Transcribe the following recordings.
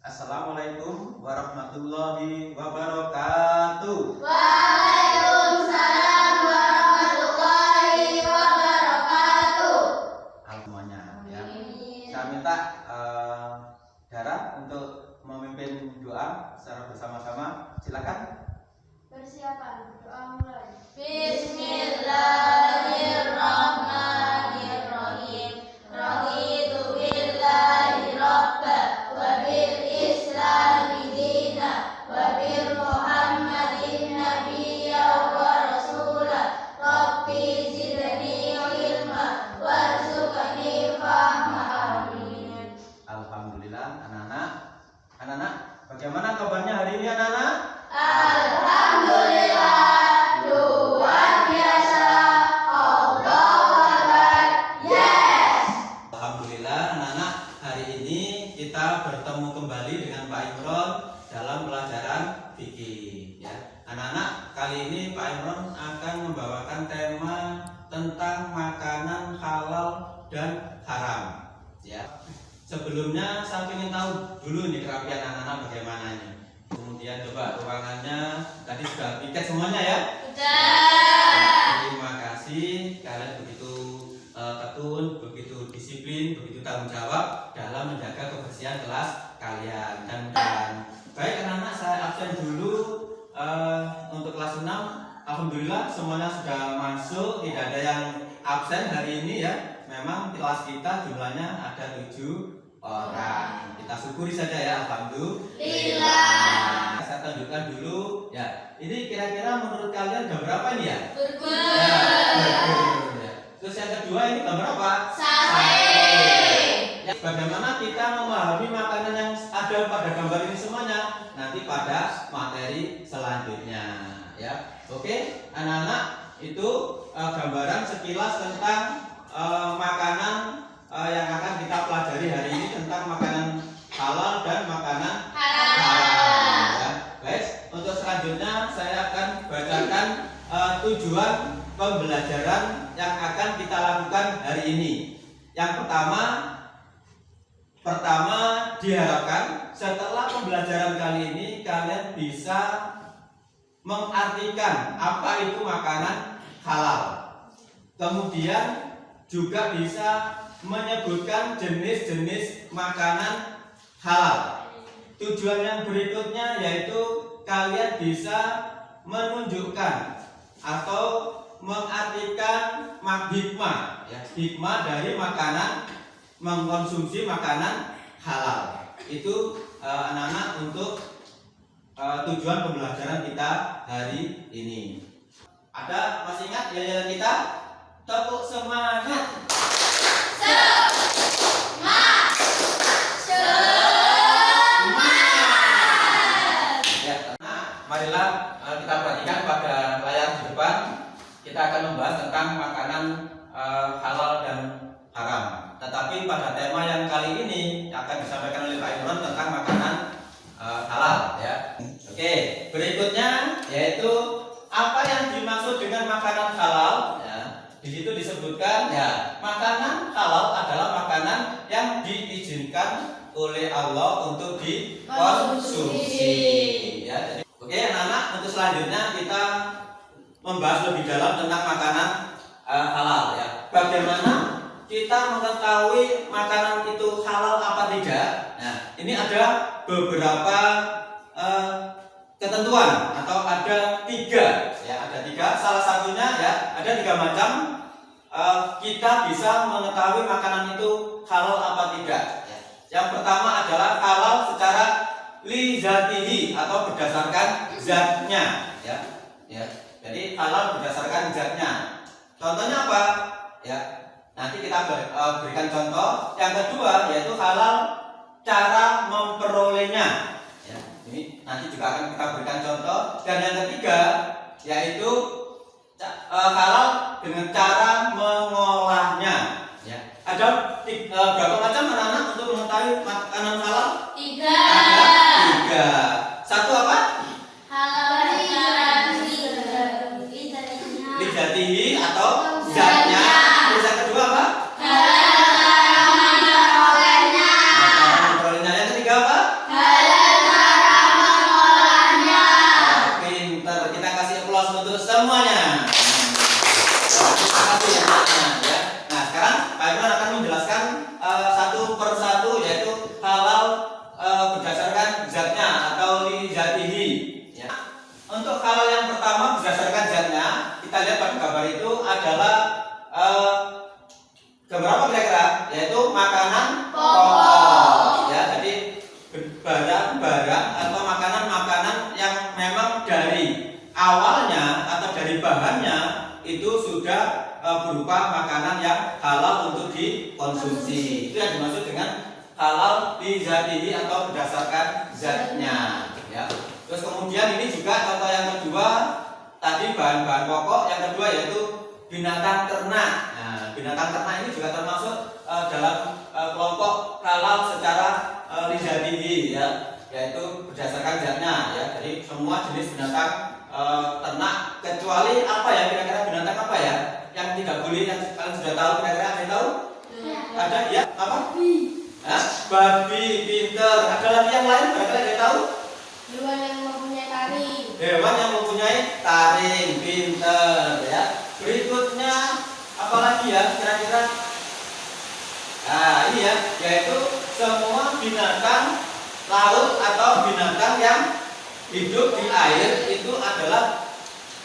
Assalamualaikum warahmatullahi wabarakatuh. Waalaikumsalam warahmatullahi wabarakatuh. Semuanya ya. Saya minta Dara untuk memimpin doa secara bersama-sama. Silakan. Persiapan doa mulai. Bismillahirrahmanirrahim. Raditu billahi rabba wa bil islami dina wa bil muhammadin nabiyya wa rasula. Rabbi zidni ilma warzuqni fahma. Amin. Alhamdulillah anak-anak, bagaimana kabarnya hari ini anak-anak? Alhamdulillah, luar biasa. Allahu Akbar. Yes. Alhamdulillah anak-anak, hari ini kita bertemu kembali dengan Pak Imron dalam pelajaran fikih ya. Anak-anak, kali ini Pak Imron akan membawakan tema tentang makanan halal dan haram ya. Sebelumnya saya ingin tahu dulu nih kerapian anak-anak bagaimana ini. Kemudian coba ruangannya tadi sudah piket semuanya ya. Terima kasih, kalian begitu tekun, begitu disiplin, begitu tanggung jawab dalam menjaga kebersihan kelas kalian. Dan baik anak-anak, saya absen dulu untuk kelas 6. Alhamdulillah semuanya sudah masuk, tidak ada yang absen hari ini ya. Memang kelas kita jumlahnya ada 7 orang. Kita syukuri saja ya, alhamdulillah. Saya tunjukkan dulu ya. Ini kira-kira menurut kalian jam berapa ini ya? Burger. Ya. Terus yang kedua ini jam berapa? Sate. Ya, bagaimana kita memahami makanan yang ada pada gambar ini semuanya? Nanti pada materi selanjutnya ya. Oke, anak-anak, itu gambaran sekilas tentang makanan yang akan kita pelajari hari ini, tentang makanan halal dan makanan haram ya. Baik, untuk selanjutnya saya akan bacakan tujuan pembelajaran yang akan kita lakukan hari ini. Yang pertama diharapkan setelah pembelajaran kali ini kalian bisa mengartikan apa itu makanan halal. Kemudian juga bisa menyebutkan jenis-jenis makanan halal. Tujuan yang berikutnya yaitu kalian bisa menunjukkan atau mengartikan hikmah ya, hikmah dari mengkonsumsi makanan halal. Itu anak-anak untuk tujuan pembelajaran kita hari ini. Ada masih ingat ya kita? Tepuk semangat. Marilah kita perhatikan pada layar di depan. Kita akan membahas tentang makanan halal dan haram. Tetapi pada tema yang kali ini akan disampaikan oleh Pak Imron tentang makanan halal ya. Oke, berikutnya yaitu apa yang dimaksud dengan makanan halal ya. Di situ disebutkan ya, makanan halal adalah makanan yang diizinkan oleh Allah untuk dikonsumsi ya. Oke anak-anak, untuk selanjutnya kita membahas lebih dalam tentang makanan halal ya. Bagaimana kita mengetahui makanan itu halal apa tidak? Nah, ini ada beberapa ketentuan atau ada 3 ya, ada 3. Salah satunya ya, ada 3 macam kita bisa mengetahui makanan itu halal apa tidak ya. Yang pertama adalah halal secara li zatihi atau berdasarkan zatnya ya. Jadi halal berdasarkan zatnya. Contohnya apa? Ya, nanti kita berikan contoh. Yang kedua yaitu halal cara memperolehnya. Ya, ini nanti juga akan kita berikan contoh. Dan yang ketiga yaitu halal dengan cara mengolahnya. Ya, ada berapa macam anak-anak untuk mengetahui makanan halal? 3. Ada 3. Satu apa? Halal Lijatihi atau zatnya. Terus yang kedua apa? halal memperolehnya. Yang ketiga apa? Halal applause untuk semuanya. Terima kasih ya semuanya ya. Nah sekarang Pak Iman akan menjelaskan satu persatu yaitu halal berdasarkan zatnya atau li zatihi. Ya. Untuk halal yang pertama berdasarkan zatnya, kita lihat pada gambar itu adalah gambar apa kira-kira? Yaitu makanan pokok. Ya, jadi barang-barang atau makanan-makanan yang memang dari awalnya atau dari bahannya itu sudah berupa makanan yang halal untuk dikonsumsi. Itu yang dimaksud dengan halal li zatihi atau berdasarkan zatnya. Ya. Terus kemudian ini juga contoh yang kedua tadi bahan-bahan pokok, yang kedua yaitu binatang ternak. Nah, binatang ternak ini juga termasuk dalam kelompok halal secara li zatihi ya, yaitu berdasarkan zatnya ya. Jadi semua jenis binatang ternak kecuali apa ya, kira-kira binatang apa ya yang tidak boleh, yang kalian sudah tahu, kira-kira ada yang tahu? Ada ya, apa? Babi, pinter. Ada lagi yang lain, kira-kira ada yang tahu? Hewan yang mempunyai taring. Hewan yang mempunyai taring, pinter ya. Berikutnya apa lagi ya kira-kira? Nah ini ya, yaitu semua binatang laut atau binatang yang hidup di air itu adalah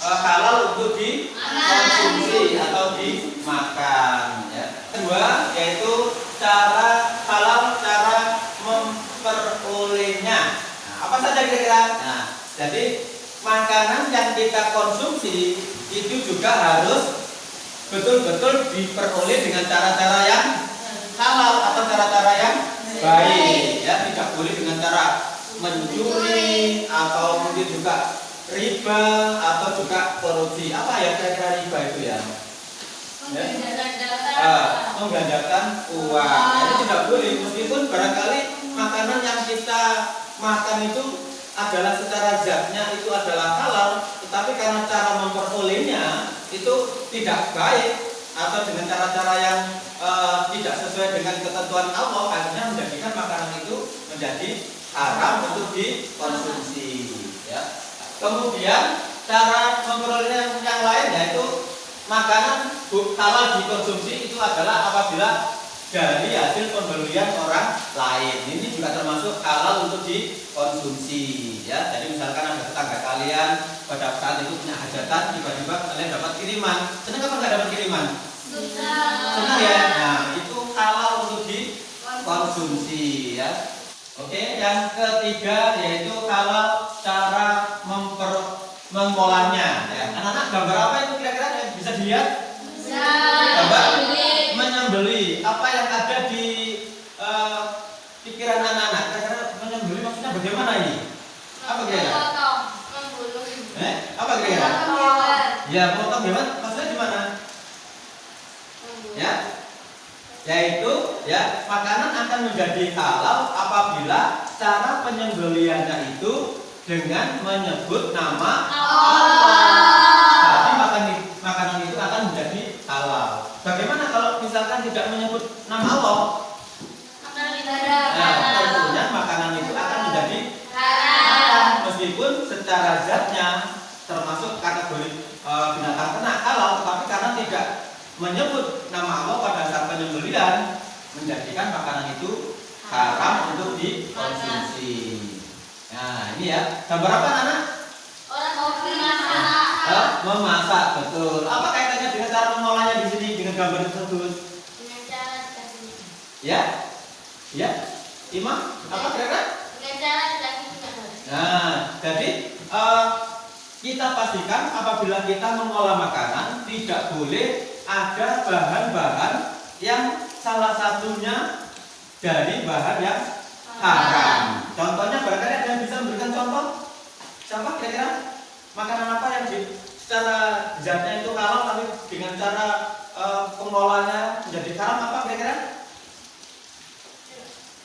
halal untuk dikonsumsi atau dimakan ya. Kedua yaitu cara halal cara memperolehnya. Nah, apa saja kira-kira? Nah, jadi makanan yang kita konsumsi itu juga harus betul-betul diperoleh dengan cara-cara yang halal atau cara-cara yang baik ya, tidak boleh dengan cara mencuri atau mungkin juga riba atau juga korupsi. Apa ya kira-kira riba itu ya? Menggandakan uang. Ini tidak boleh, meskipun barangkali makanan yang kita makan itu adalah secara zatnya itu adalah halal, tetapi karena cara memperolehnya itu tidak baik atau dengan cara-cara yang tidak sesuai dengan ketentuan Allah, akhirnya menjadikan makanan itu menjadi haram untuk dikonsumsi ya. Kemudian cara memperolehnya yang lain yaitu makanan halal dikonsumsi itu adalah apabila dari hasil pembelian orang lain. Ini juga termasuk halal untuk dikonsumsi ya. Jadi misalkan ada tetangga kalian pada saat itu punya hajatan, tiba-tiba kalian dapat kiriman. Senang apa nggak dapat kiriman? Senang ya. Nah itu halal untuk dikonsumsi ya. Oke, yang ketiga yaitu halal cara mengolahnya ya. Anak-anak gambar apa itu kira-kira yang bisa dilihat? Gambar menyembeli. Apa yang ada di pikiran anak-anak? Kira-kira menyembeli maksudnya bagaimana ini? Apa kira-kira? Apa kira-kira? Ya, potong hewan maksudnya di mana? Ya. Yaitu ya makanan akan menjadi halal apabila cara penyembeliannya itu dengan menyebut nama Allah. Jadi makanan itu akan menjadi halal. Bagaimana kalau misalkan tidak menyebut nama Allah? Nah, tentunya makanan itu akan menjadi halal meskipun secara zatnya termasuk kategori binatang ternak halal, tetapi karena tidak menyebut nama Allah pada saat penyembelihan menjadikan makanan itu haram untuk dikonsumsi. Nah ini ya gambar apa anak? Memasak, betul. Apa kaitannya dengan cara mengolahnya di sini dengan gambar tersebut? Dengan cara dikasih. Ya, ya, Imam, apa kira-kira? Dengan cara dikasih. Nah, jadi kita pastikan apabila kita mengolah makanan tidak boleh ada bahan-bahan yang salah satunya dari bahan yang haram. Contohnya barangkali ada yang bisa memberikan contoh? Siapa kira-kira? Makanan apa yang secara zatnya itu halal tapi dengan cara pengolahnya menjadi haram, apa kira-kira?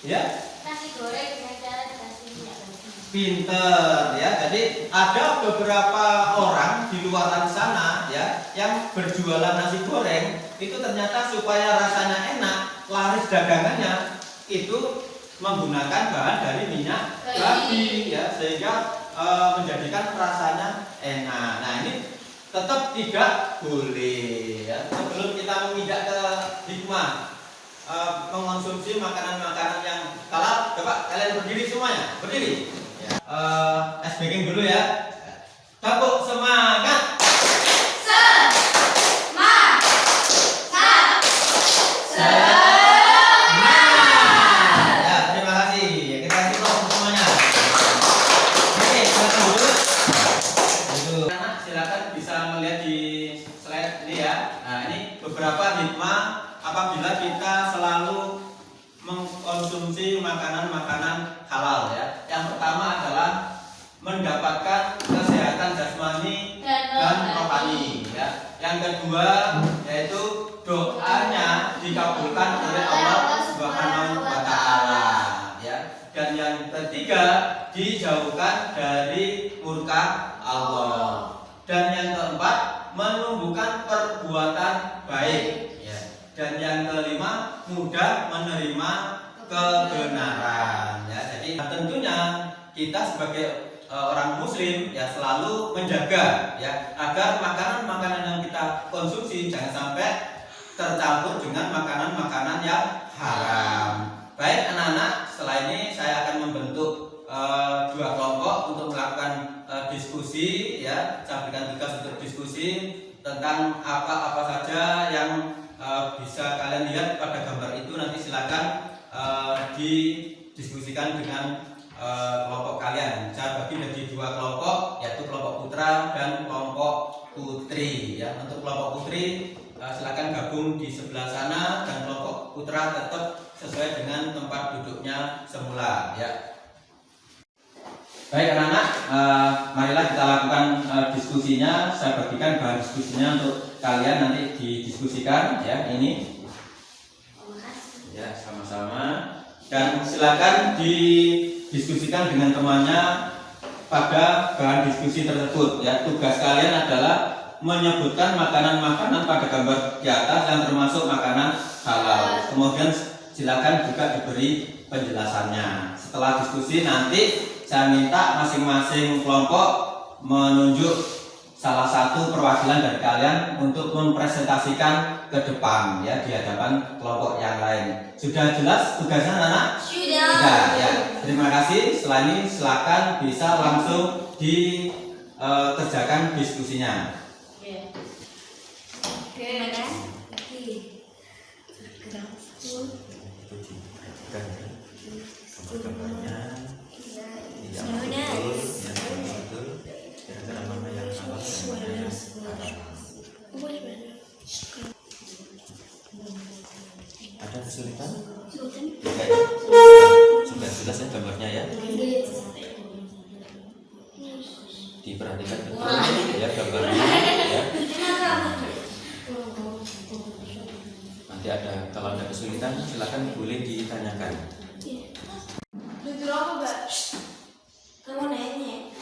Ya? Nasi goreng dengan cara dikasih minyak. Pinter ya. Jadi ada beberapa orang di luar sana ya yang berjualan nasi goreng itu ternyata supaya rasanya enak, laris dagangannya itu menggunakan bahan dari minyak babi ya, sehingga menjadikan rasanya enak. Nah ini tetap tidak boleh ya. Sebelum kita menginjak ke hikmah mengonsumsi makanan-makanan yang halal, coba kalian berdiri semuanya, berdiri ya. Es baking dulu ya. Tepuk semangat. Beberapa hikmah apabila kita selalu mengkonsumsi makanan-makanan halal ya. Yang pertama adalah mendapatkan kesehatan jasmani dan rohani ya. Yang kedua yaitu doanya dikabulkan oleh Allah Subhanahu wa taala ya. Dan yang ketiga dijauhkan dari murka Allah. Dan yang keempat menumbuhkan perbuatan baik ya. Dan yang kelima mudah menerima kebenaran ya. Jadi tentunya kita sebagai orang muslim ya selalu menjaga ya agar makanan-makanan yang kita konsumsi jangan sampai tercampur dengan makanan-makanan yang haram. Baik anak-anak, setelah ini saya akan membentuk dua kelompok untuk melakukan diskusi ya. Saya berikan tugas untuk diskusi tentang apa-apa saja yang bisa kalian lihat pada gambar itu. Nanti silakan didiskusikan dengan kelompok kalian. Saya bagi menjadi dua kelompok, yaitu kelompok putra dan kelompok putri ya. Untuk kelompok putri silakan gabung di sebelah sana, dan kelompok putra tetap sesuai dengan tempat duduknya semula ya. Baik anak-anak, marilah kita lakukan diskusinya. Saya bagikan bahan diskusinya untuk kalian nanti didiskusikan ya. Ini ya sama-sama, dan silakan didiskusikan dengan temannya pada bahan diskusi tersebut ya. Tugas kalian adalah menyebutkan makanan-makanan pada gambar di atas yang termasuk makanan halal. Kemudian silakan juga diberi penjelasannya. Setelah diskusi nanti saya minta masing-masing kelompok menunjuk salah satu perwakilan dari kalian untuk mempresentasikan ke depan ya, di hadapan kelompok yang lain. Sudah jelas tugasnya anak? Sudah ya. Terima kasih. Setelah ini silakan bisa langsung dikerjakan diskusinya. Ada kesulitan? Sudah jelas ya gambarnya ya? Diperhatikan betul ya gambarnya ya. Nanti kalau ada kesulitan silakan boleh ditanyakan. Jujur apa, Mbak? Kamu nanya.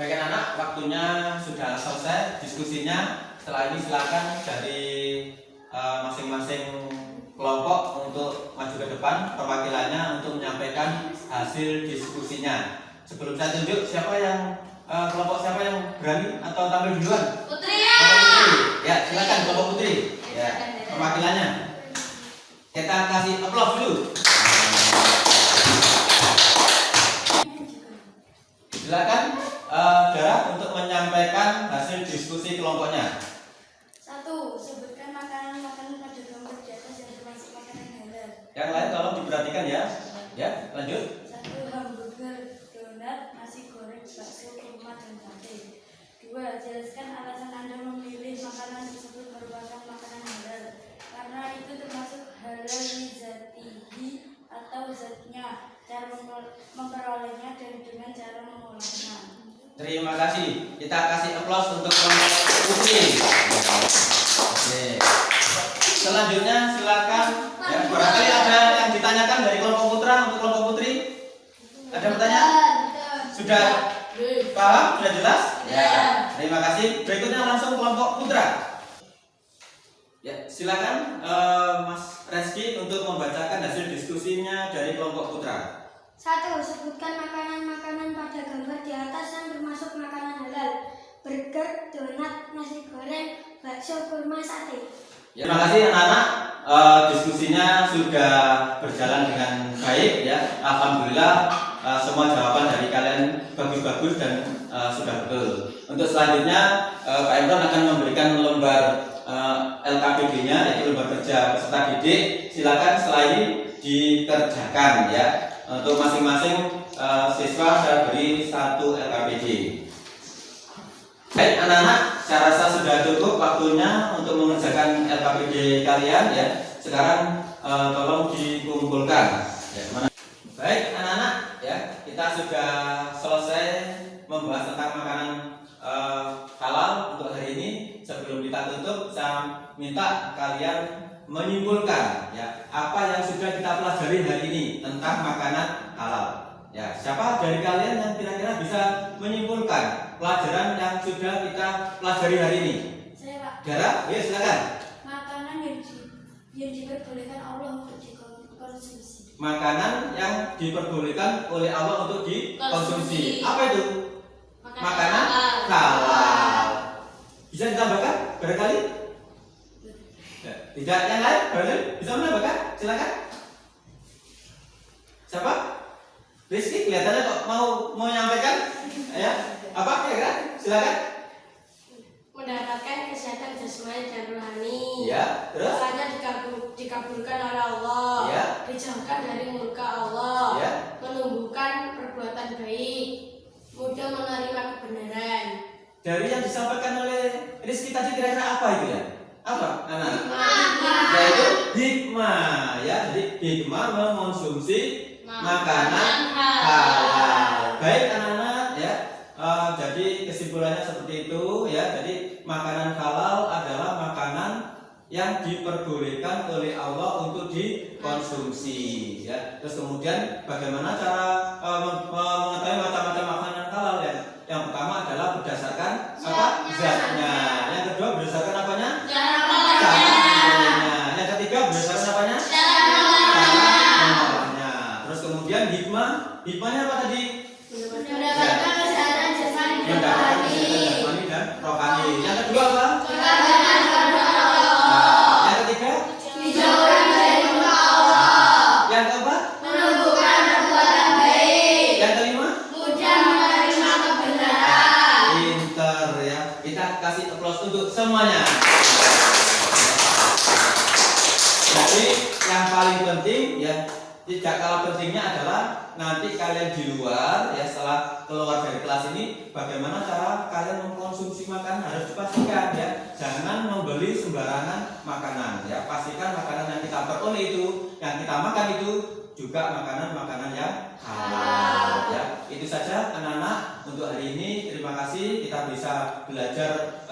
Baik anak-anak, waktunya sudah selesai diskusinya. Setelah ini silakan dari masing-masing kelompok untuk maju ke depan, perwakilannya untuk menyampaikan hasil diskusinya. Sebelum saya tunjuk siapa yang kelompok siapa yang berani atau tampil duluan? Putri Kelompok putri. Ya, silakan kelompok putri. Ya, perwakilannya. Kita kasih aplaus dulu. Silakan Dara untuk menyampaikan hasil diskusi kelompoknya. 1. Sebutkan makanan-makanan pada gambar di atas yang termasuk makanan halal. Yang lain tolong diperhatikan ya. Ya, lanjut. 1. Hamburger, donat, nasi goreng, bakso, kurma, dan sate. 2. Jelaskan alasan Anda memilih makanan tersebut merupakan makanan halal. Karena itu termasuk halal lizatihi atau zatnya, cara memperolehnya, dan dengan cara mengolahnya. Terima kasih. Kita kasih aplaus untuk kelompok putri. Oke. Selanjutnya silakan. Ya, barangkali ada yang ditanyakan dari kelompok putra untuk kelompok putri. Ada pertanyaan? Sudah paham? Sudah jelas? Ya. Terima kasih. Berikutnya langsung kelompok putra. silakan Mas Reski untuk membacakan hasil diskusinya dari kelompok putra. 1. Sebutkan makanan-makanan pada gambar di atas yang termasuk makanan halal. Burger, donat, nasi goreng, bakso, kurma, sate. Ya, terima kasih anak-anak. Diskusinya sudah berjalan dengan baik ya. Alhamdulillah semua jawaban dari kalian bagus-bagus dan sudah betul. Untuk selanjutnya Pak Imron akan memberikan lembar LKPD-nya, yaitu lembar kerja peserta didik. Silakan selain dikerjakan ya. Untuk masing-masing siswa saya beri 1 LKPD. Baik anak-anak, saya rasa sudah cukup waktunya untuk mengerjakan LKPD kalian ya. Sekarang tolong dikumpulkan. Ya, baik anak-anak ya, kita sudah selesai membahas tentang makanan halal untuk hari ini. Sebelum kita tutup, saya minta kalian menyimpulkan ya apa yang sudah kita pelajari hari ini tentang makanan halal. Ya, siapa dari kalian yang kira-kira bisa menyimpulkan pelajaran yang sudah kita pelajari hari ini? Saya Pak. Dara, ya silakan. Makanan yang diperbolehkan Allah untuk dikonsumsi. Makanan yang diperbolehkan oleh Allah untuk dikonsumsi. Apa itu? Makanan halal. Bisa ditambahkan barangkali? Ya, tidak yang lain? Barangkali bisa menambahkan? Silakan. Siapa? Rizky kelihatannya kok mau menyampaikan ya apa kira-kira silakan. Mendapatkan kesehatan jasmani dan rohani. Ya, terus Doanya dikabulkan oleh Allah. Ya. Dijauhkan dari murka Allah. Ya. Menumbuhkan perbuatan baik. Mudah menerima kebenaran. dari yang disampaikan oleh Rizky tadi kira-kira apa itu ya? Apa anak? Hikmah. Yaitu hikmah ya. Jadi hikmah mengonsumsi makanan halal. Baik anak-anak ya. Jadi kesimpulannya seperti itu ya. Jadi makanan halal adalah makanan yang diperbolehkan oleh Allah untuk dikonsumsi ya. Terus kemudian bagaimana cara mengetahui macam-macam makanan halal ya? Yang pertama adalah berdasarkan apa? Zatnya. Yang kedua berdasarkan apanya? Cara mengolahnya. Yang ketiga berdasarkan apanya? Terus kemudian hikmahnya apa tadi? Mendapatkan kesehatan jasmani dan Mendapatkan rohani. kesehatan jasmani dan rohani. Yang kedua apa? Kebenaran kepada Allah. Yang ketiga? Dijauhkan dari murka Allah. Yang keempat? Menumbuhkan perbuatan baik. Yang kelima? Mudah menerima kebenaran. Pinter ya. Kita kasih aplaus untuk semuanya. Jadi yang paling penting ya, tidak kalah pentingnya adalah nanti kalian di luar ya, setelah keluar dari kelas ini bagaimana cara kalian mengkonsumsi makanan harus dipastikan ya. Jangan membeli sembarangan makanan ya. Pastikan makanan yang kita peroleh itu, yang kita makan itu juga makanan-makanan yang halal ya. Itu saja anak-anak untuk hari ini. Terima kasih kita bisa belajar